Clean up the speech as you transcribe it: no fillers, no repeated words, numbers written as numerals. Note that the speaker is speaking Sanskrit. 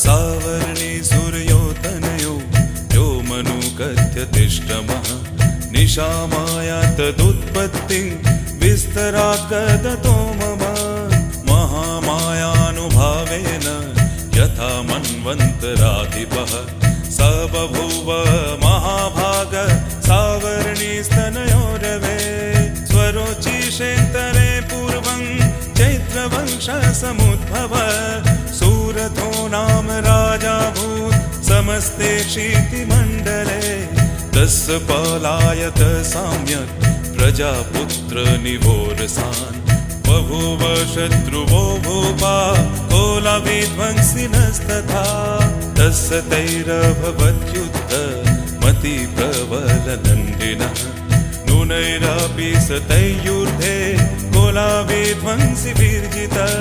सावर्णी सूर्यो तनयो यो मनुकथ्यतिष्ठमः निशामाया तदुत्पत्तिं विस्तराद्गदतो मम महामायानुभावेन यथा मन्वन्तराधिपः स बभूव महाभाग सावर्णीस्तनयोरवे स्वरोचिषेन्तरे पूर्वं चैत्रवंशसमुद्भव सूरथो नाम राजाभूत् समस्ते क्षितिमण्डले तस्य पलायत सम्यक् प्रजापुत्र निवोरसान् बभूव शत्रुवो भूपा कोलाविध्वंसिनस्तथा तस्य तैरभवद्युद्ध मतिप्रबलदण्डिनः नूनैरपि स तैर्युद्धे कोलाविध्वंसिभिर्जितः